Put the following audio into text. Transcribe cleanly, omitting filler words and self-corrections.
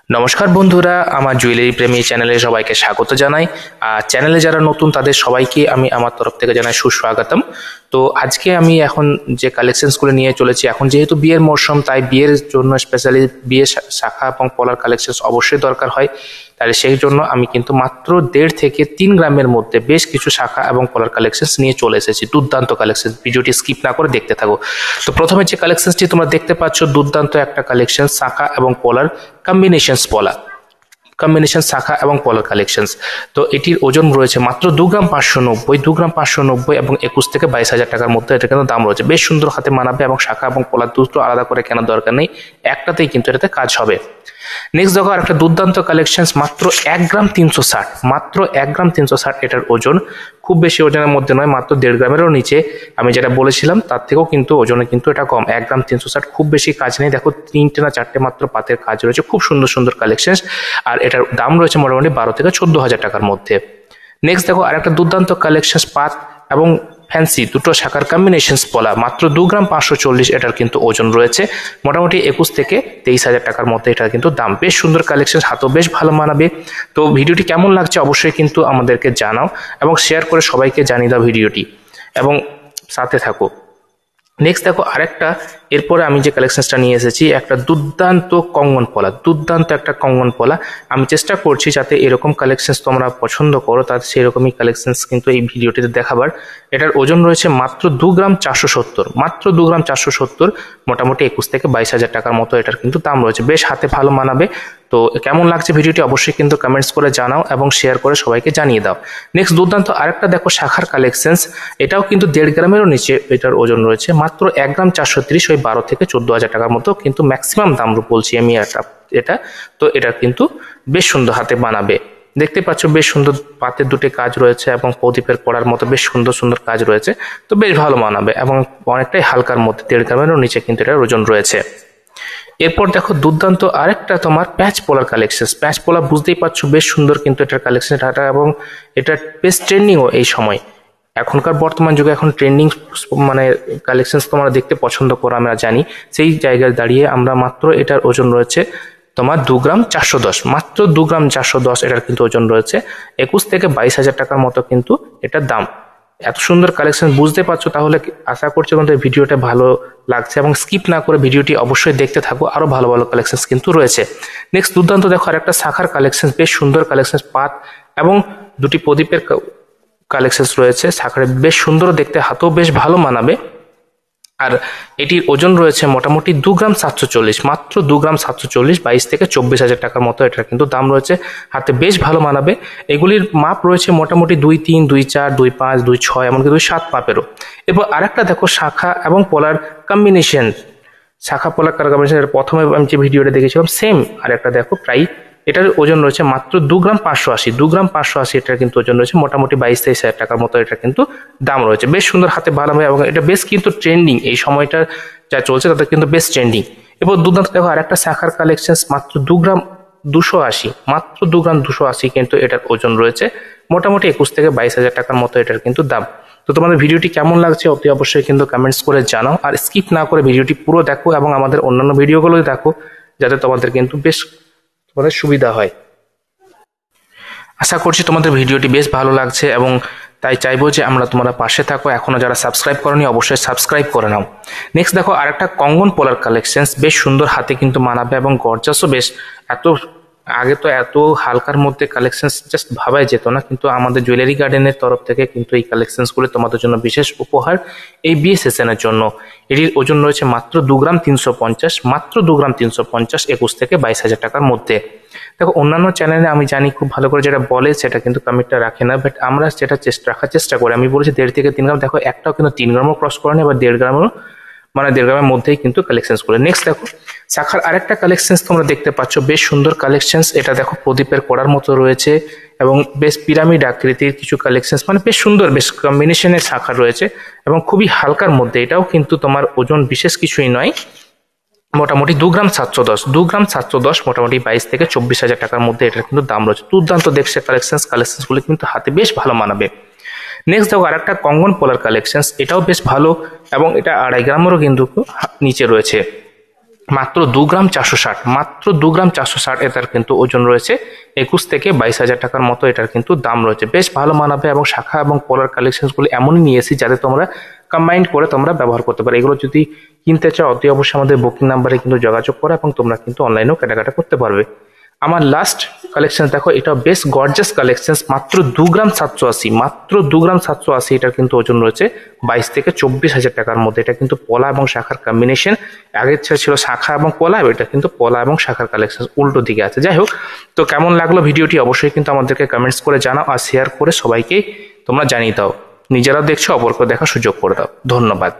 নমস্কার বন্ধুরা, আমার জুয়েলারি প্রেমী চ্যানেলে সবাইকে স্বাগত জানাই। আর চ্যানেলে যারা নতুন তাদের সবাইকে আমি আমার তরফ থেকে জানাই সুস্বাগতম। তো আজকে আমি এখন যে কালেকশনসগুলো নিয়ে চলেছি, এখন যেহেতু বিয়ের মরশুম, তাই বিয়ের জন্য স্পেশালি বিয়ের শাখা এবং পলার কালেকশনস অবশ্যই দরকার হয়। তাহলে সেই জন্য আমি কিন্তু মাত্র 1.5 থেকে 3 গ্রামের মধ্যে বেশ কিছু শাখা এবং পলার কালেকশনস নিয়ে চলে এসেছি। দুর্দান্ত কালেকশন, ভিডিওটি স্কিপ না করে দেখতে থাকো। তো প্রথমে যে কালেকশনসটি তোমরা দেখতে পাচ্ছ, দুর্দান্ত একটা কালেকশন, শাখা এবং পলার কম্বিনেশন শাখা এবং পলার কালেকশনস। তো এটির ওজন রয়েছে মাত্র 2 গ্রাম 590 এবং 21 থেকে 22,000 টাকার মধ্যে এটা কিন্তু দাম রয়েছে। বেশ সুন্দর হাতে মানাবে এবং শাখা এবং পলার দুটো আলাদা করে কেনার দরকার নেই, একটাতেই কিন্তু এটাতে কাজ হবে। নেক্সট দেখো আরেকটা দুর্দান্ত কালেকশনস, মাত্র 1 গ্রাম 360, এটার ওজন খুব বেশি ওজনের মধ্যে নয়, মাত্র 1.5 গ্রামেরও নিচে। আমি যেটা বলেছিলাম তার থেকেও কিন্তু ওজনে কিন্তু এটা কম। 1 গ্রাম 360, খুব বেশি কাজ নেই। দেখো 3টে না 4টে মাত্র পাতের কাজ রয়েছে, খুব সুন্দর সুন্দর কালেকশনস। আর এটার দাম রয়েছে মোটামুটি 12 থেকে 14,000 টাকার মধ্যে। নেক্সট দেখো আরেকটা দুর্দান্ত কালেকশনস, পাত এবং ফ্যান্সি দুটো শাখার কম্বিনেশনস পলা, মাত্র 2 গ্রাম 540, এটার কিন্তু ওজন রয়েছে মোটামুটি 21 থেকে 23,000 টাকার মধ্যে এটার কিন্তু দাম। বেশ সুন্দর কালেকশন, হাতেও বেশ ভালো মানাবে। তো ভিডিওটি কেমন লাগছে অবশ্যই কিন্তু আমাদেরকে জানাও এবং শেয়ার করে সবাইকে জানিয়ে দাও ভিডিওটি, এবং সাথে থাকো। নেক্সট দেখো আরেকটা, এরপরে আমি যে কালেকশনসটা নিয়ে এসেছি, একটা দুর্দান্ত একটা কঙ্গন পলা। আমি চেষ্টা করছি যাতে এরকম কালেকশনস তোমরা পছন্দ করো, তাতে সেরকমই কালেকশনস কিন্তু এই ভিডিওটিতে দেখাবার। এটার ওজন রয়েছে মাত্র 2 গ্রাম 470, মোটামুটি 21 থেকে 22,000 টাকার মতো এটার কিন্তু দাম রয়েছে। বেশ হাতে ভালো মানাবে। তো কেমন লাগছে ভিডিওটি অবশ্যই কিন্তু কমেন্টস করে জানাও এবং শেয়ার করে সবাইকে জানিয়ে দাও। নেক্সট দুর্দান্ত আরেকটা দেখো শাখার কালেকশনস, এটাও কিন্তু 1.5 গ্রামেরও নিচে এটার ওজন রয়েছে, মাত্র 1 গ্রাম 430, ওই 12 থেকে 14,000 টাকার মতো কিন্তু ম্যাক্সিমাম দাম বলছি আমি এটা। তো এটা কিন্তু বেশ সুন্দর হাতে বানাবে। দেখতে পাচ্ছ বেশ সুন্দর পাতের দুটি কাজ রয়েছে এবং প্রদীপের পড়ার মতো বেশ সুন্দর সুন্দর কাজ রয়েছে। তো বেশ ভালো মানাবে এবং অনেকটাই হালকার মধ্যে, 1.5 গ্রামেরও নিচে কিন্তু এটার ওজন রয়েছে। এরপর দেখো দুর্দান্ত আরেকটা তোমার প্যাচ পোলার কালেকশন। প্যাচ পোলা বুঝতেই পারছো বেশ সুন্দর কিন্তু এটার কালেকশন, এবং এটা বেশ ট্রেন্ডিংও এই সময়। এখনকার বর্তমান যুগে এখন ট্রেন্ডিং মানে কালেকশন তোমরা দেখতে পছন্দ করো, আমরা জানি। সেই জায়গায় দাঁড়িয়ে আমরা মাত্র এটার ওজন রয়েছে তোমার 2 গ্রাম 410, মাত্র 2 গ্রাম 410 এটার কিন্তু ওজন রয়েছে। 21 থেকে 22,000 টাকার মতো কিন্তু এটার দাম। এত সুন্দর কালেকশন বুঝতে পারছো, তাহলে আশা করছি তোমাদের ভিডিওটা ভালো লাগছে এবং স্কিপ না করে ভিডিওটি অবশ্যই দেখতে থাকো, আরো ভালো ভালো কালেকশন কিন্তু রয়েছে। নেক্সট দুর্দান্ত দেখো আর একটা শাখার কালেকশন, বেশ সুন্দর কালেকশন, পাত এবং দুটি প্রদীপের কালেকশন রয়েছে। শাখার বেশ সুন্দর দেখতে, হাতেও বেশ ভালো মানাবে। আর এটির ওজন রয়েছে মোটামুটি 2 গ্রাম 740, মাত্র 2 গ্রাম 740, 22 থেকে 24,000 টাকার মতো এটার কিন্তু দাম রয়েছে। হাতে বেশ ভালো মানাবে। এগুলির মাপ রয়েছে মোটামুটি 2.3, 2.4, 2.5, 2.6, এমনকি 2.7 মাপেরও। এরপর আরেকটা দেখো শাখা এবং পলার কম্বিনেশন, শাখা পলার কম্বিনেশন। প্রথমে আমি যে ভিডিওটা দেখেছিলাম সেম আরেকটা দেখো, প্রায় এটার ওজন রয়েছে মাত্র 2 গ্রাম 580, এটার কিন্তু ওজন রয়েছে মোটামুটি 22-23,000 টাকার মতো এটা কিন্তু দাম রয়েছে। বেশ সুন্দর হাতে বানাবে এবং এটা বেশ কিন্তু ট্রেন্ডিং, এই সময়টা যা চলছে তাতে কিন্তু বেশ ট্রেন্ডিং। এবার দুর্দান্ত দেখো আরেকটা শাখার কালেকশন, মাত্র 2 গ্রাম 280, কিন্তু এটার ওজন রয়েছে মোটামুটি 21 থেকে 22,000 টাকার মতো এটার কিন্তু দাম। তো তোমাদের ভিডিওটি কেমন লাগছে অতি অবশ্যই কিন্তু কমেন্টস করে জানাও, আর স্কিপ না করে ভিডিওটি পুরো দেখো এবং আমাদের অন্যান্য ভিডিওগুলো দেখো, যাতে তোমাদের কিন্তু বেশ সুবিধা হয়। আশা করছি তোমাদের ভিডিওটি বেশ ভালো লাগছে এবং তাই চাইবো যে তোমরা পাশে থাকো। এখনো যারা সাবস্ক্রাইব করোনি অবশ্যই সাবস্ক্রাইব করে নাও। নেক্সট দেখো আরেকটা কঙ্গন পোলার কালেকশন, বেশ সুন্দর হাতে কিন্তু মানাবে এবং গর্জাসও বেশ। আগে তো এত হালকার মধ্যে কালেকশন জাস্ট ভাবাই যেত না, কিন্তু আমাদের জুয়েলারি গার্ডেনের তরফ থেকে কিন্তু এই কালেকশনসগুলো তোমাদের জন্য বিশেষ উপহার এই বিয়ে সেশনের জন্য। এটির ওজন রয়েছে মাত্র 2 গ্রাম 350, 21 থেকে 22,000 টাকার মধ্যে। দেখো অন্যান্য চ্যানেলে আমি জানি খুব ভালো করে যেটা বলে সেটা কিন্তু কমিটটা রাখে না, বাট আমরা যেটা রাখার চেষ্টা করি। আমি বলেছি 1.5 থেকে 3 গ্রাম, দেখো একটাও কিন্তু 3 গ্রামও ক্রস করে না, এবার 1.5 গ্রামও, মানে 1.5 গ্রামের মধ্যেই কিন্তু কালেকশন করে। নেক্সট দেখো শাখার আরেকটা কালেকশন তোমরা দেখতে পাচ্ছ, বেশ সুন্দর কালেকশন। এটা দেখো প্রদীপের কড়ার মতো রয়েছে এবং বেশ পিরামিড আকৃতির কিছু কালেকশন, মানে বেশ সুন্দর, বেশ কম্বিনেশনের শাখা রয়েছে এবং খুবই হালকার মধ্যে। এটাও কিন্তু তোমার ওজন বিশেষ কিছুই নয়, মোটামুটি 2 গ্রাম 710, মোটামুটি 22 থেকে 24,000 টাকার মধ্যে এটার কিন্তু দাম রয়েছে। দুর্দান্ত দেখছে কালেকশনসগুলো কিন্তু হাতে বেশ ভালো মানাবে। নেক্সট দেখো আরেকটা কঙ্গন পোলার কালেকশন, এটাও বেশ ভালো এবং এটা 2.5 গ্রামেরও কিন্তু নিচে রয়েছে। মাত্র 2 গ্রাম 460, মাত্র 2 গ্রাম 460 এটার কিন্তু ওজন রয়েছে। 21 থেকে 22,000 টাকার মতো এটার কিন্তু দাম রয়েছে। বেশ ভালো মানাবে এবং শাখা এবং পলার কালেকশনগুলো এমনই নিয়ে এসেছি যাতে তোমরা কম্বাইন্ড করে তোমরা ব্যবহার করতে পারো। এগুলো যদি কিনতে চাও অতি অবশ্যই আমাদের বুকিং নাম্বারে কিন্তু যোগাযোগ করো এবং তোমরা কিন্তু অনলাইনেও কেনাকাটা করতে পারবে। আমার লাস্ট কালেকশন দেখো, এটা বেশ গর্জাস কালেকশন, মাত্র 2 গ্রাম 780, মাত্র 2 গ্রাম 780 এটার কিন্তু ওজন রয়েছে 22 থেকে 24,000 টাকার মধ্যে। এটা কিন্তু পলা এবং শাখার কম্বিনেশন, আগের ছিল শাখা এবং পলা, এটা কিন্তু পলা এবং শাখার কালেকশন উল্টো দিকে আছে। যাই হোক, তো কেমন লাগলো ভিডিওটি অবশ্যই কিন্তু আমাদেরকে কমেন্টস করে জানাও আর শেয়ার করে সবাইকে তোমরা জানিয়ে দাও। নিজেরাও দেখছো, অপরকে দেখার সুযোগ করে দাও। ধন্যবাদ।